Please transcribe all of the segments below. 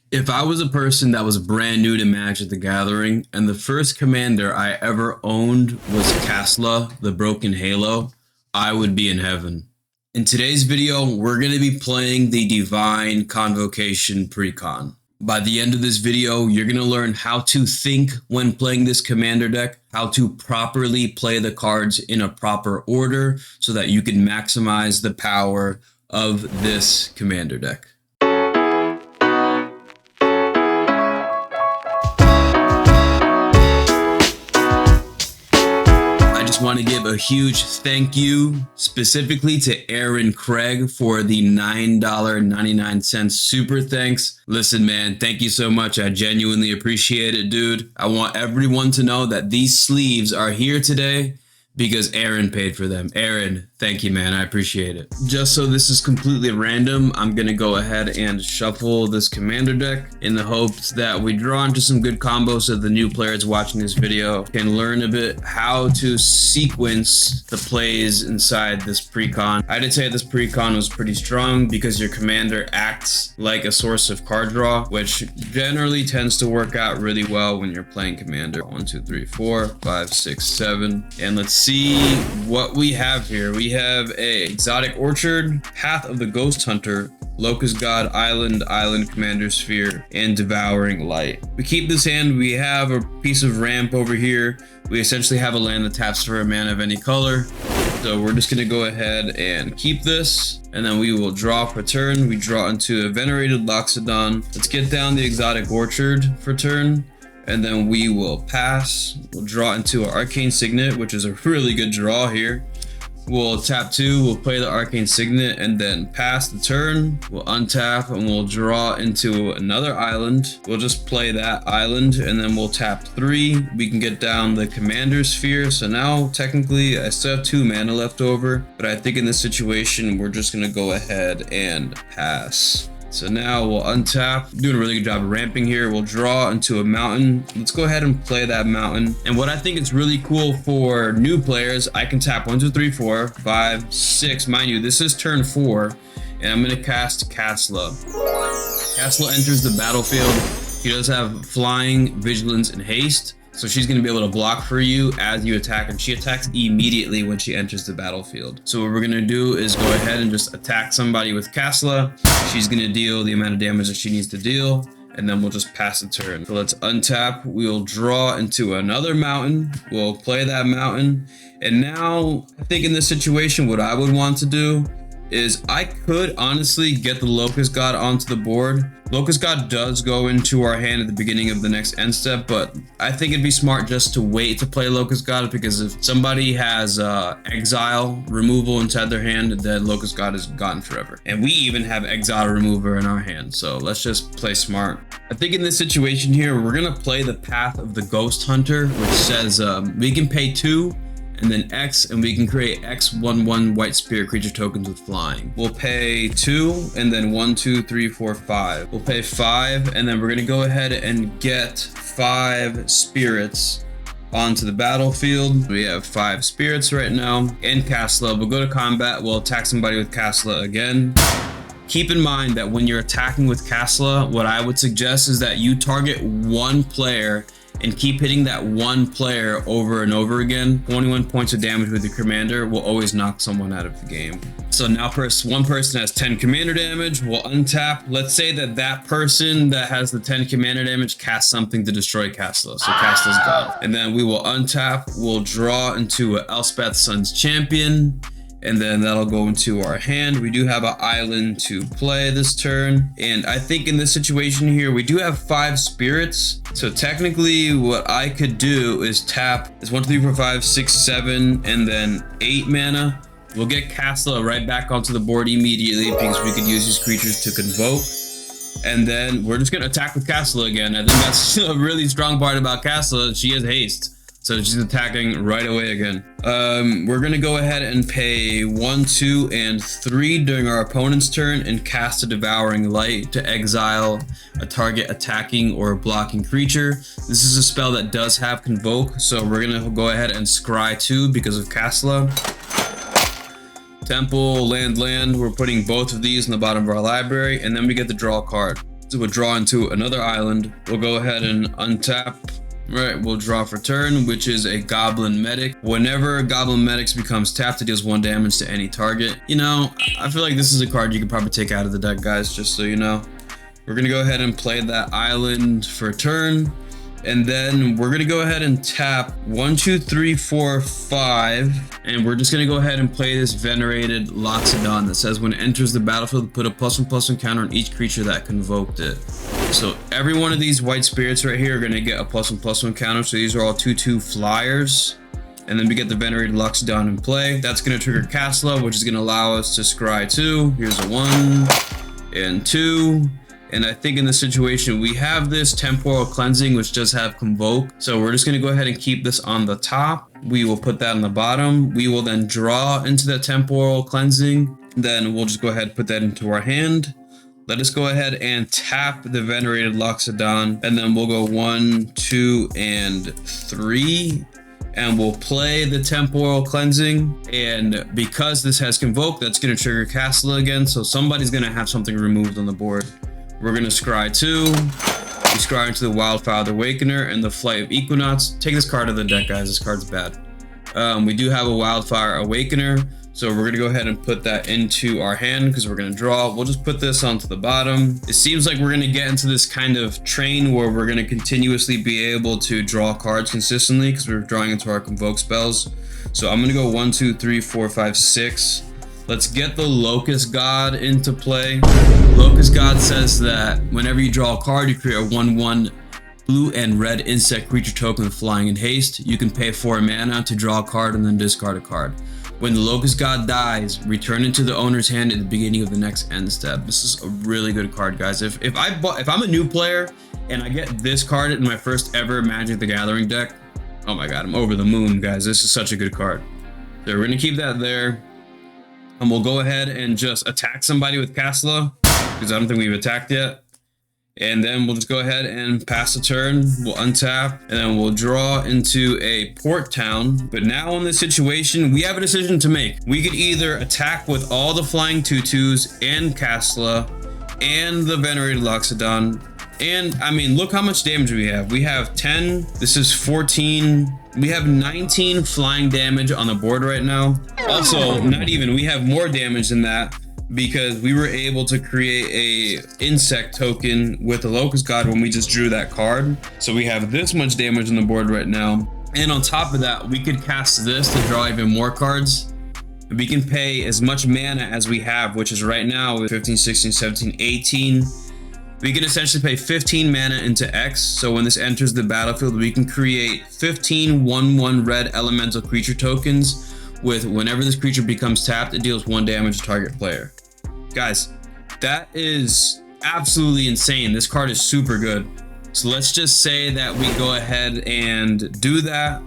If I was a person that was brand new to Magic the Gathering and the first commander I ever owned was Kasla, the Broken Halo, I would be in heaven. In today's video, we're going to be playing the Divine Convocation Precon. By the end of this video, you're going to learn how to think when playing this commander deck, how to properly play the cards in a proper order so that you can maximize the power of this commander deck. Want to give a huge thank you specifically to Aaron Craig for the $9.99 super thanks. Listen, man, thank you so much. I genuinely appreciate it, dude. I want everyone to know that these sleeves are here today because Aaron paid for them. Aaron, thank you, man. I appreciate it. Just so this is completely random, I'm going to go ahead and shuffle this commander deck in the hopes that we draw into some good combos so the new players watching this video can learn a bit how to sequence the plays inside this precon. I did say this precon was pretty strong because your commander acts like a source of card draw, which generally tends to work out really well when you're playing commander. 1, 2, 3, 4, 5, 6, 7. And let's see what we have here. We have a Exotic Orchard, Path of the Ghost Hunter, Locust God, Island Commander Sphere, and Devouring Light. We keep this hand. We have a piece of ramp over here. We essentially have a land that taps for a mana of any color. So we're just going to go ahead and keep this, and then we will draw for turn. We draw into a Venerated Loxodon. Let's get down the Exotic Orchard for turn. And then we will pass. We'll draw into our Arcane Signet, which is a really good draw here. We'll tap 2, we'll play the Arcane Signet, and then pass the turn. We'll untap and we'll draw into another island. We'll just play that island, and then we'll tap 3. We can get down the Commander Sphere. So now technically I still have 2 mana left over, but I think in this situation we're just gonna go ahead and pass. So now we'll untap, doing a really good job of ramping here. We'll draw into a mountain. Let's go ahead and play that mountain. And what I think is really cool for new players, I can tap 1, 2, 3, 4, 5, 6. Mind you, this is turn 4, and I'm gonna cast Kasla. Kasla enters the battlefield. She does have flying, vigilance, and haste. So she's going to be able to block for you as you attack, and she attacks immediately when she enters the battlefield. So what we're going to do is go ahead and just attack somebody with Kasla. She's going to deal the amount of damage that she needs to deal, and then we'll just pass the turn. So let's untap. We'll draw into another mountain. We'll play that mountain. And now I think in this situation, what I would want to do is I could honestly get the Locust God onto the board. Locust God does go into our hand at the beginning of the next end step, but I think it'd be smart just to wait to play Locust God, because if somebody has exile removal inside their hand, then Locust God is gone forever. And we even have exile remover in our hand, so let's just play smart. I think in this situation here, we're gonna play the Path of the Ghost Hunter, which says we can pay 2 and then X, and we can create X 1/1 white spirit creature tokens with flying. We'll pay 2, and then 1, 2, 3, 4, 5. We'll pay 5, and then we're gonna go ahead and get 5 spirits onto the battlefield. We have 5 spirits right now, and Kasla. We'll go to combat, we'll attack somebody with Kasla again. Keep in mind that when you're attacking with Kasla, what I would suggest is that you target one player and keep hitting that one player over and over again. 21 points of damage with your commander will always knock someone out of the game. So now one person has 10 commander damage. We'll untap. Let's say that person that has the 10 commander damage casts something to destroy Kasla. So Kasla's gone. And then we will untap. We'll draw into Elspeth Sun's Champion, and then that'll go into our hand. We do have an island to play this turn, and I think in this situation here we do have 5 spirits. So technically what I could do is tap is 1, 2, 3, 4, 5, 6, 7, and then 8 mana. We'll get Kasla right back onto the board immediately because we could use these creatures to convoke. And then we're just gonna attack with Kasla again. I think that's a really strong part about Kasla. She has haste, so she's attacking right away again. We're gonna go ahead and pay 1, 2, and 3 during our opponent's turn and cast a Devouring Light to exile a target attacking or blocking creature. This is a spell that does have Convoke, so we're gonna go ahead and scry 2 because of Kasla. Temple, land, we're putting both of these in the bottom of our library, and then we get to draw a card. So we'll draw into another island. We'll go ahead and untap. Right, we'll draw for turn, which is a Goblin Medic. Whenever Goblin Medics becomes tapped, it deals 1 damage to any target. You know, I feel like this is a card you could probably take out of the deck, guys, just so you know. We're gonna go ahead and play that island for turn. And then we're gonna go ahead and tap 1, 2, 3, 4, 5. And we're just gonna go ahead and play this Venerated Loxodon that says when it enters the battlefield, put a +1/+1 counter on each creature that convoked it. So every one of these white spirits right here are gonna get a +1/+1 counter. So these are all 2/2 flyers. And then we get the Venerated Loxodon in play. That's gonna trigger Kasla, which is gonna allow us to scry 2. Here's a 1 and 2. And I think in this situation, we have this Temporal Cleansing, which does have Convoke. So we're just gonna go ahead and keep this on the top. We will put that on the bottom. We will then draw into the Temporal Cleansing. Then we'll just go ahead and put that into our hand. Let us go ahead and tap the Venerated Loxodon. And then we'll go 1, 2, and 3. And we'll play the Temporal Cleansing. And because this has Convoke, that's gonna trigger Kasla again. So somebody's gonna have something removed on the board. We're gonna scry 2. We scry into the Wildfire Awakener and the Flight of Equinox. Take this card out of the deck, guys. This card's bad. We do have a Wildfire Awakener, so we're gonna go ahead and put that into our hand because we're gonna draw. We'll just put this onto the bottom. It seems like we're gonna get into this kind of train where we're gonna continuously be able to draw cards consistently because we're drawing into our Convoke spells. So I'm gonna go 1, 2, 3, 4, 5, 6. Let's get the Locust God into play. Locust God says that whenever you draw a card, you create a 1/1 blue and red insect creature token with flying and haste. You can pay 4 mana to draw a card and then discard a card. When the Locust God dies, return it to the owner's hand at the beginning of the next end step. This is a really good card, guys. If I'm a new player and I get this card in my first ever Magic the Gathering deck, oh my god, I'm over the moon, guys. This is such a good card. So we're gonna keep that there. And we'll go ahead and just attack somebody with Kasla, because I don't think we've attacked yet. And then we'll just go ahead and pass the turn. We'll untap, and then we'll draw into a Port Town. But now in this situation, we have a decision to make. We could either attack with all the flying 2/2s and Kasla and the Venerated Loxodon. And I mean, look how much damage we have. We have 10, this is 14. We have 19 flying damage on the board right now. Also, not even, we have more damage than that because we were able to create a insect token with the Locust God when we just drew that card. So we have this much damage on the board right now. And on top of that, we could cast this to draw even more cards. We can pay as much mana as we have, which is right now with 15, 16, 17, 18. We can essentially pay 15 mana into X, so when this enters the battlefield, we can create 15 1/1 red elemental creature tokens with whenever this creature becomes tapped, it deals 1 damage to target player. Guys, that is absolutely insane. This card is super good. So let's just say that we go ahead and do that.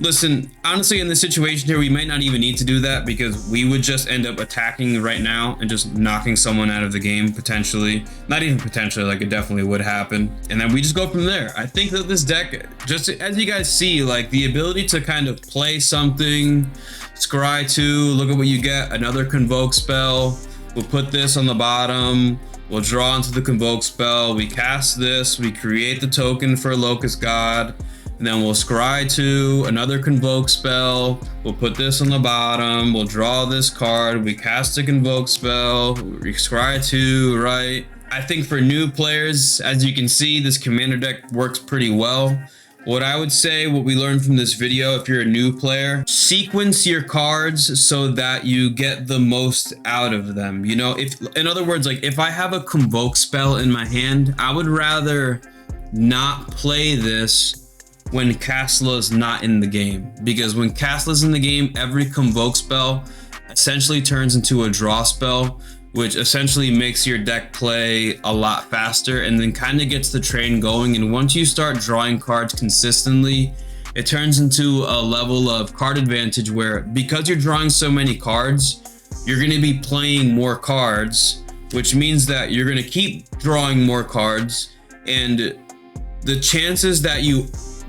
Listen, honestly, in this situation here, we might not even need to do that because we would just end up attacking right now and just knocking someone out of the game, potentially. Not even potentially, like it definitely would happen. And then we just go from there. I think that this deck, just as you guys see, like the ability to kind of play something, scry 2, look at what you get, another Convoke spell. We'll put this on the bottom. We'll draw into the Convoke spell. We cast this. We create the token for Locust God. And then we'll scry 2, another Convoke spell. We'll put this on the bottom. We'll draw this card. We cast a Convoke spell. We scry 2, right? I think for new players, as you can see, this commander deck works pretty well. What I would say, what we learned from this video, if you're a new player, sequence your cards so that you get the most out of them. You know, if, in other words, like if I have a Convoke spell in my hand, I would rather not play this when Kasla's not in the game, because when Kasla's in the game, every Convoke spell essentially turns into a draw spell, which essentially makes your deck play a lot faster and then kind of gets the train going. And once you start drawing cards consistently, it turns into a level of card advantage where, because you're drawing so many cards, you're going to be playing more cards, which means that you're going to keep drawing more cards, and the chances that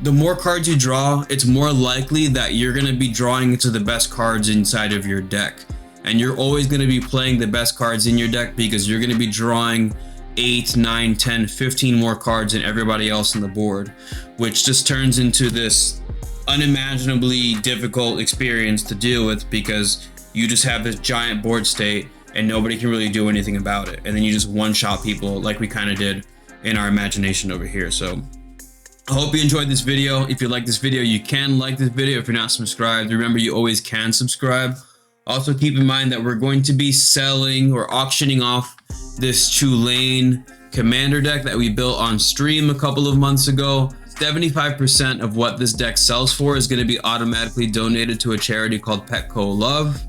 the more cards you draw, it's more likely that you're going to be drawing into the best cards inside of your deck. And you're always going to be playing the best cards in your deck because you're going to be drawing 8, 9, 10, 15 more cards than everybody else on the board, which just turns into this unimaginably difficult experience to deal with because you just have this giant board state and nobody can really do anything about it. And then you just one-shot people like we kind of did in our imagination over here. So I hope you enjoyed this video. If you like this video, you can like this video. If you're not subscribed, remember you always can subscribe. Also keep in mind that we're going to be selling or auctioning off this Tulane commander deck that we built on stream a couple of months ago. 75% of what this deck sells for is going to be automatically donated to a charity called Petco Love.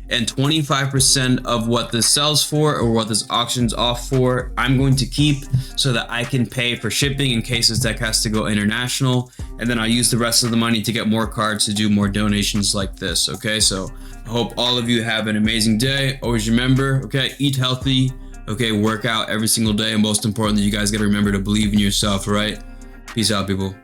And 25% of what this sells for or what this auction's off for, I'm going to keep so that I can pay for shipping in case this deck has to go international. And then I'll use the rest of the money to get more cards to do more donations like this. Okay, so I hope all of you have an amazing day. Always remember, okay, eat healthy, okay, work out every single day. And most importantly, you guys got to remember to believe in yourself, right? Peace out, people.